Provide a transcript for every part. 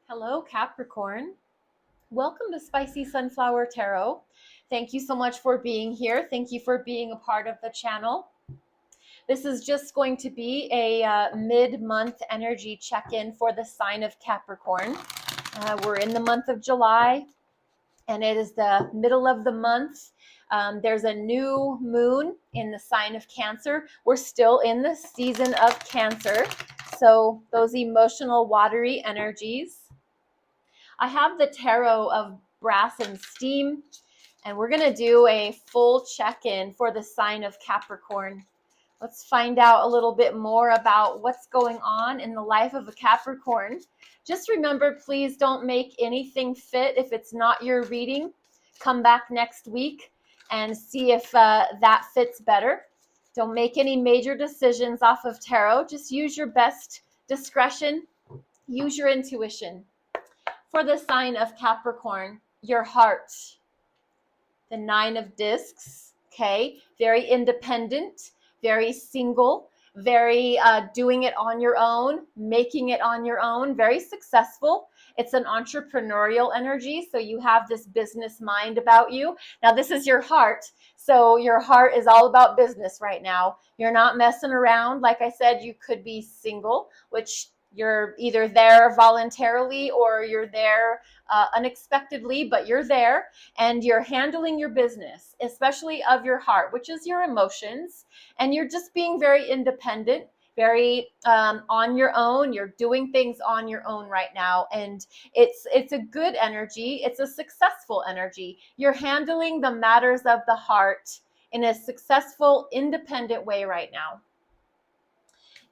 Hello, Capricorn. Welcome to Spicy Sunflower Tarot. Thank you so much for being here. Thank you for being a part of the channel. This is just going to be a mid-month energy check-in for the sign of Capricorn. We're in the month of July, and it is the middle of the month. There's a new moon in the sign of Cancer. We're still in the season of Cancer, so those emotional, watery energies. I have the tarot of brass and steam, and we're going to do a full check-in for the sign of Capricorn. Let's find out a little bit more about what's going on in the life of a Capricorn. Just remember, please don't make anything fit if it's not your reading. Come back next week and see if that fits better. Don't make any major decisions off of tarot. Just use your best discretion. Use your intuition. For the sign of Capricorn, your heart, the 9 of discs, okay? Very independent, very single, very doing it on your own, making it on your own, very successful. It's an entrepreneurial energy, so you have this business mind about you. Now, this is your heart, so your heart is all about business right now. You're not messing around. Like I said, you could be single, which you're either there voluntarily or you're there unexpectedly, but you're there and you're handling your business, especially of your heart, which is your emotions. And you're just being very independent, very on your own. You're doing things on your own right now. And it's a good energy. It's a successful energy. You're handling the matters of the heart in a successful, independent way right now.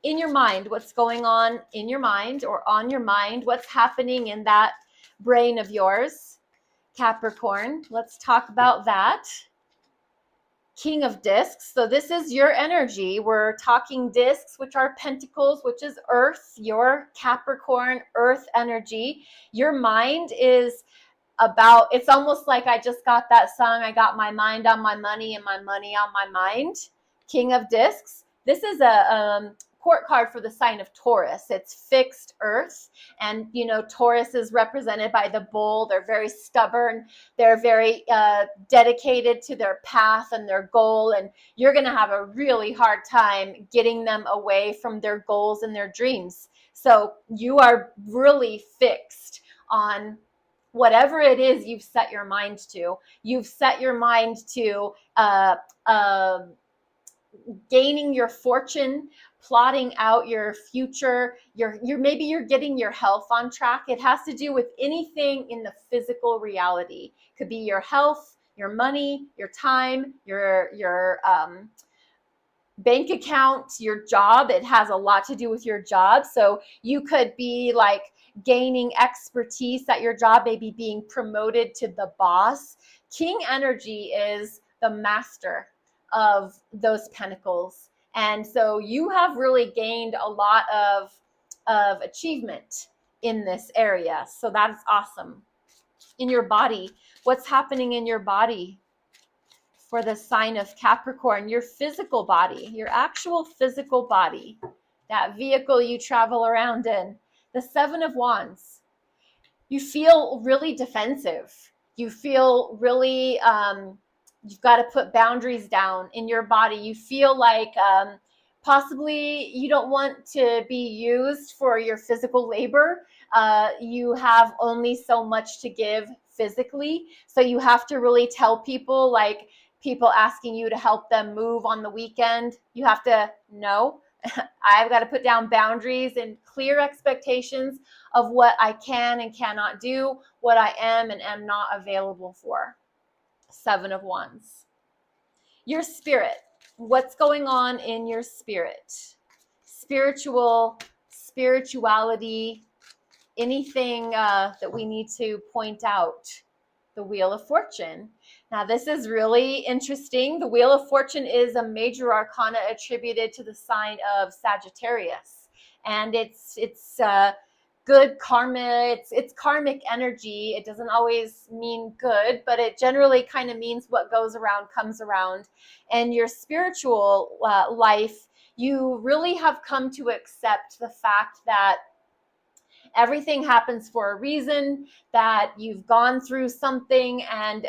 In your mind, what's going on in your mind or on your mind, what's happening in that brain of yours, Capricorn. Let's talk about that. King of discs. So this is your energy. We're talking discs, which are pentacles, which is earth, your Capricorn earth energy. Your mind is about, it's almost like I just got that song, I got my mind on my money and my money on my mind. King of discs. This is a court card for the sign of Taurus. It's fixed earth, and you know Taurus is represented by the bull. They're very stubborn, they're very dedicated to their path and their goal, and you're going to have a really hard time getting them away from their goals and their dreams. So you are really fixed on whatever it is you've set your mind to. You've set your mind to gaining your fortune, plotting out your future. Maybe you're getting your health on track. It has to do with anything in the physical reality. It could be your health, your money, your time, your bank account, your job. It has a lot to do with your job. So you could be like gaining expertise at your job, maybe being promoted to the boss. King energy is the master of those pentacles. And so you have really gained a lot of achievement in this area. So that is awesome. In your body, what's happening in your body for the sign of Capricorn? Your physical body, your actual physical body, that vehicle you travel around in. The 7 of Wands. You feel really defensive. You feel really you've got to put boundaries down in your body. You feel like possibly you don't want to be used for your physical labor. You have only so much to give physically. So you have to really tell people, like people asking you to help them move on the weekend, you have to know. I've got to put down boundaries and clear expectations of what I can and cannot do, what I am and am not available for. 7 of Wands. Your spirit. What's going on in your spirit? Spirituality, anything that we need to point out. The Wheel of Fortune. Now, this is really interesting. The Wheel of Fortune is a major arcana attributed to the sign of Sagittarius. And it's good karma. It's karmic energy. It doesn't always mean good, but it generally kind of means what goes around comes around. And your spiritual life, you really have come to accept the fact that Everything happens for a reason, that you've gone through something, and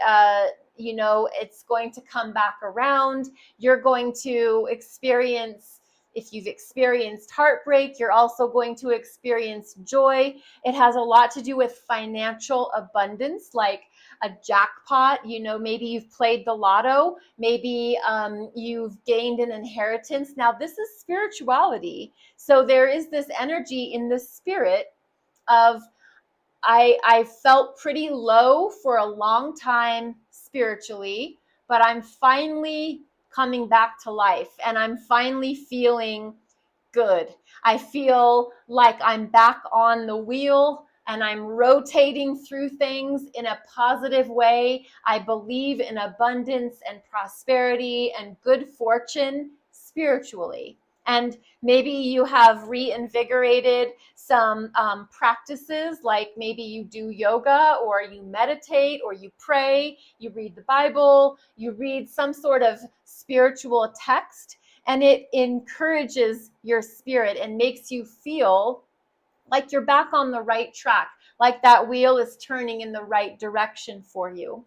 it's going to come back around. You're going to experience, if you've experienced heartbreak, you're also going to experience joy. It has a lot to do with financial abundance, like a jackpot. Maybe you've played the lotto, maybe you've gained an inheritance. Now, this is spirituality. So there is this energy in the spirit of, I felt pretty low for a long time spiritually, but I'm finally coming back to life, and I'm finally feeling good. I feel like I'm back on the wheel, and I'm rotating through things in a positive way. I believe in abundance and prosperity and good fortune spiritually. And maybe you have reinvigorated some practices, like maybe you do yoga, or you meditate, or you pray, you read the Bible, you read some sort of spiritual text, and it encourages your spirit and makes you feel like you're back on the right track, like that wheel is turning in the right direction for you.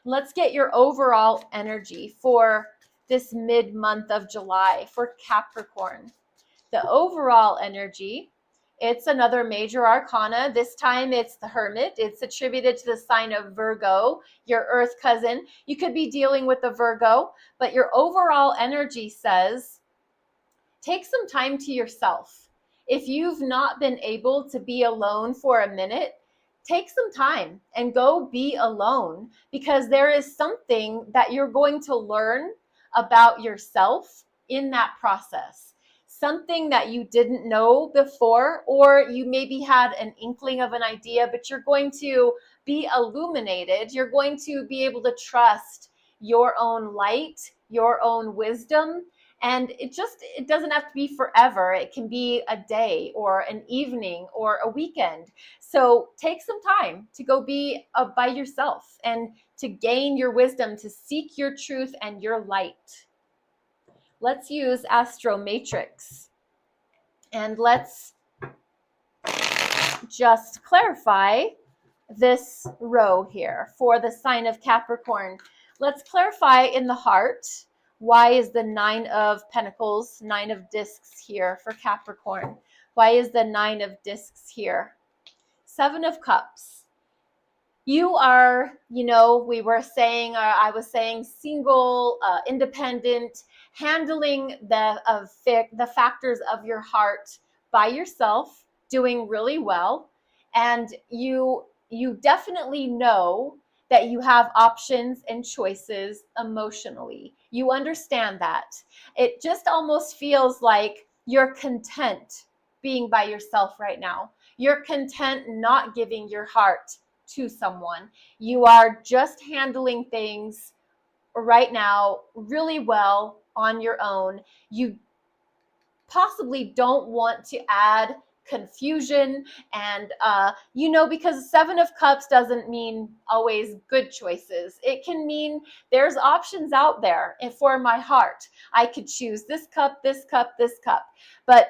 Let's get your overall energy for this mid-month of July for Capricorn. The overall energy, it's another major arcana. This time it's the Hermit. It's attributed to the sign of Virgo, your earth cousin. You could be dealing with the Virgo, but your overall energy says, take some time to yourself. If you've not been able to be alone for a minute, take some time and go be alone, because there is something that you're going to learn about yourself in that process. Something that you didn't know before, or you maybe had an inkling of an idea, but you're going to be illuminated. You're going to be able to trust your own light, your own wisdom. And it doesn't have to be forever. It can be a day or an evening or a weekend. So take some time to go be by yourself and to gain your wisdom, to seek your truth and your light. Let's use Astromatrix, and let's just clarify this row here for the sign of Capricorn. Let's clarify in the heart. Why is the 9 of Pentacles, 9 of Discs here for Capricorn? Why is the 9 of Discs here? 7 of Cups. You are, we were saying, I was saying, single, independent, handling the factors of your heart by yourself, doing really well. And you definitely know that you have options and choices emotionally. You understand that. It just almost feels like you're content being by yourself right now. You're content not giving your heart to someone. You are just handling things right now really well on your own. You possibly don't want to add confusion and because 7 of Cups doesn't mean always good choices. It can mean there's options out there, and for my heart I could choose this cup, this cup, this cup. But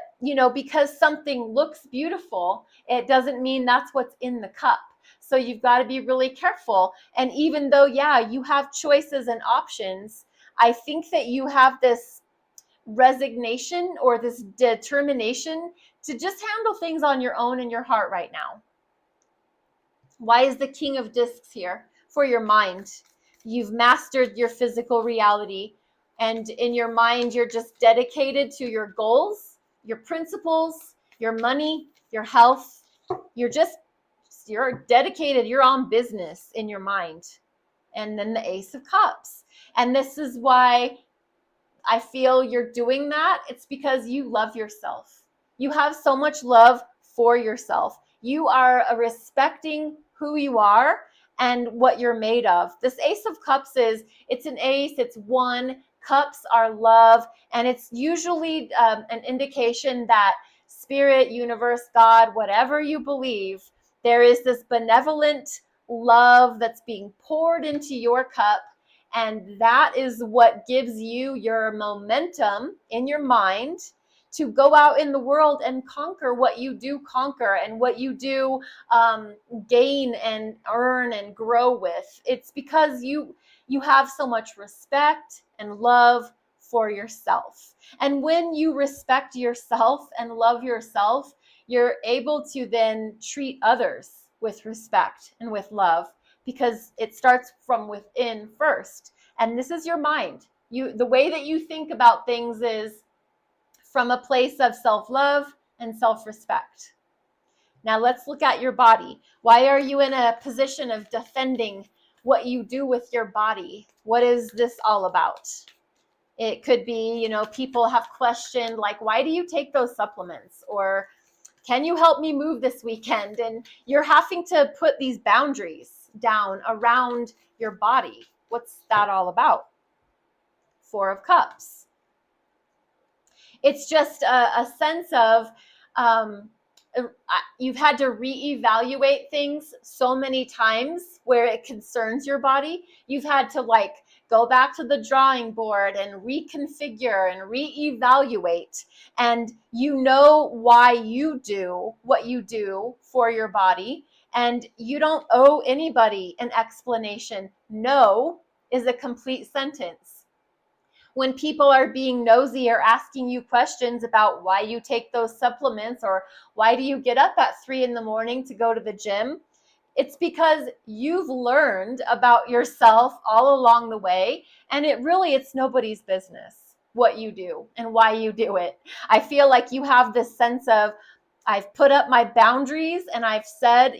because something looks beautiful, it doesn't mean that's what's in the cup. So you've got to be really careful. And even though you have choices and options, I think that you have this resignation or this determination to just handle things on your own in your heart right now. Why is the King of Discs here? For your mind. You've mastered your physical reality, and in your mind you're just dedicated to your goals, your principles, your money, your health. You're dedicated, you're on business in your mind. And then the Ace of Cups. And this is why I feel you're doing that. It's because you love yourself. You have so much love for yourself. You are respecting who you are and what you're made of. This Ace of Cups it's an ace, it's 1. Cups are love, and it's usually an indication that spirit, universe, God, whatever you believe, there is this benevolent love that's being poured into your cup. And that is what gives you your momentum in your mind to go out in the world and conquer what you do conquer and what you do gain and earn and grow with. It's because you have so much respect and love for yourself. And when you respect yourself and love yourself, you're able to then treat others with respect and with love, because it starts from within first. And this is your mind. The way that you think about things is from a place of self-love and self-respect. Now let's look at your body. Why are you in a position of defending what you do with your body? What is this all about? It could be, people have questioned, like, why do you take those supplements? Or can you help me move this weekend? And you're having to put these boundaries down around your body. What's that all about? Four of Cups. It's just a sense of you've had to reevaluate things so many times where it concerns your body. You've had to go back to the drawing board and reconfigure and reevaluate. And you know why you do what you do for your body. And you don't owe anybody an explanation. No is a complete sentence. When people are being nosy or asking you questions about why you take those supplements or why do you get up at 3 a.m. to go to the gym, it's because you've learned about yourself all along the way, and it's nobody's business what you do and why you do it. I feel like you have this sense of, I've put up my boundaries and I've said,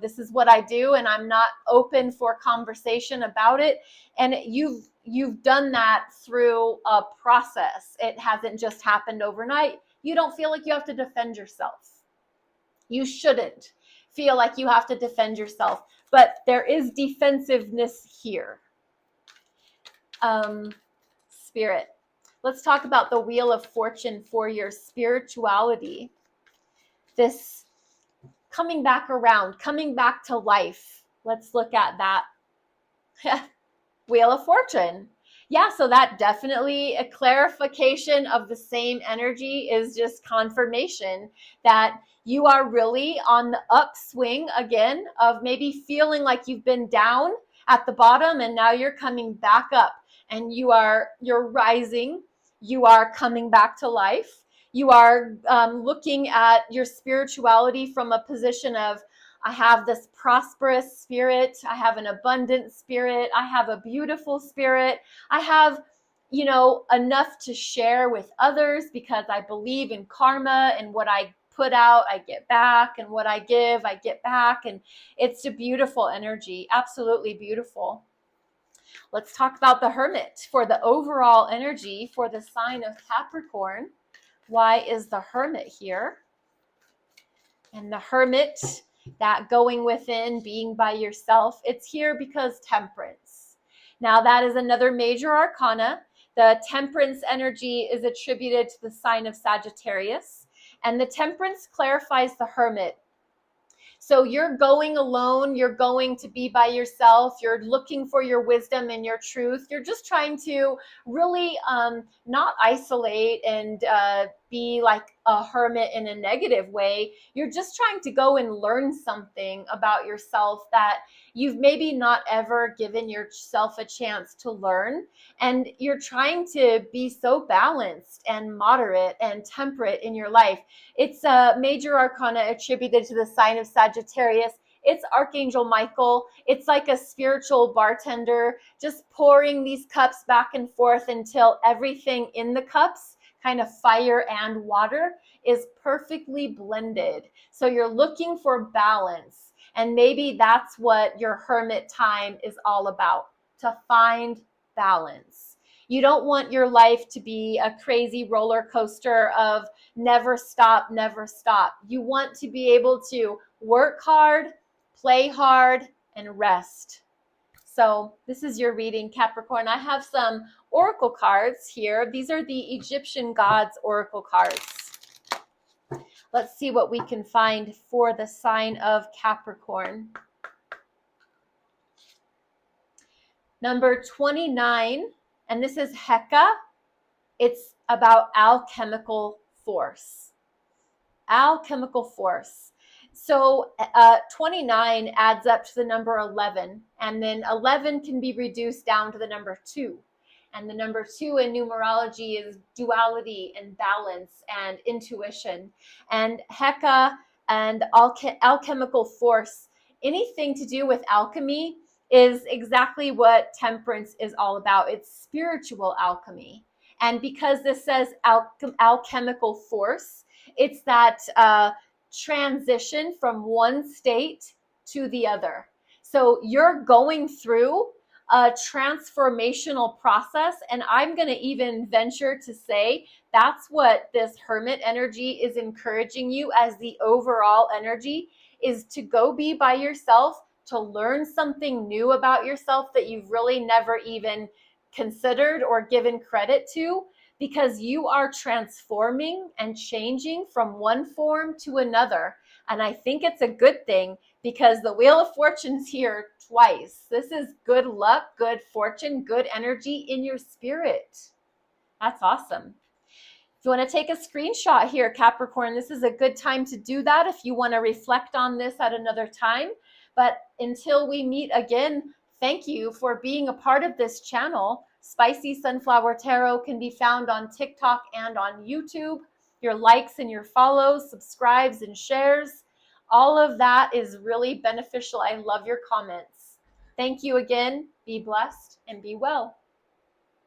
this is what I do, and I'm not open for conversation about it. And you've done that through a process. It hasn't just happened overnight. You don't feel like you have to defend yourself. You shouldn't feel like you have to defend yourself, but there is defensiveness here. Spirit. Let's talk about the Wheel of Fortune for your spirituality. This coming back around, coming back to life. Let's look at that. Wheel of Fortune. Yeah, so that definitely a clarification of the same energy is just confirmation that you are really on the upswing again of maybe feeling like you've been down at the bottom and now you're coming back up and you're rising. You are coming back to life. You are looking at your spirituality from a position of, I have this prosperous spirit. I have an abundant spirit. I have a beautiful spirit. I have, enough to share with others because I believe in karma, and what I put out, I get back, and what I give, I get back. And it's a beautiful energy. Absolutely beautiful. Let's talk about the Hermit for the overall energy for the sign of Capricorn. Why is the Hermit here? And the Hermit, that going within, being by yourself, it's here because Temperance. Now that is another major arcana. The Temperance energy is attributed to the sign of Sagittarius, and the Temperance clarifies the Hermit. So you're going alone, you're going to be by yourself, you're looking for your wisdom and your truth. You're just trying to really not isolate and be like a hermit in a negative way. You're just trying to go and learn something about yourself that you've maybe not ever given yourself a chance to learn. And you're trying to be so balanced and moderate and temperate in your life. It's a major arcana attributed to the sign of Sagittarius. It's Archangel Michael. It's like a spiritual bartender, just pouring these cups back and forth until everything in the cups, kind of fire and water, is perfectly blended. So you're looking for balance. And maybe that's what your hermit time is all about, to find balance. You don't want your life to be a crazy roller coaster of never stop, never stop. You want to be able to work hard, play hard, and rest. So this is your reading, Capricorn. I have some oracle cards here. These are the Egyptian gods oracle cards. Let's see what we can find for the sign of Capricorn. Number 29, and this is Heka. It's about alchemical force. Alchemical force. So 29 adds up to the number 11, and then 11 can be reduced down to the number 2. And the number 2 in numerology is duality and balance and intuition. And Heka and alchemical force, anything to do with alchemy, is exactly what temperance is all about. It's spiritual alchemy. And because this says alchemical force, it's that transition from one state to the other. So you're going through a transformational process, and I'm going to even venture to say that's what this hermit energy is encouraging you as the overall energy, is to go be by yourself, to learn something new about yourself that you've really never even considered or given credit to, because you are transforming and changing from one form to another. And I think it's a good thing, because the Wheel of Fortune's here twice. This is good luck, good fortune, good energy in your spirit. That's awesome. If you want to take a screenshot here, Capricorn, this is a good time to do that if you want to reflect on this at another time. But until we meet again, thank you for being a part of this channel. Spicy Sunflower Tarot can be found on TikTok and on YouTube. Your likes and your follows, subscribes and shares, all of that is really beneficial. I love your comments. Thank you again. Be blessed and be well.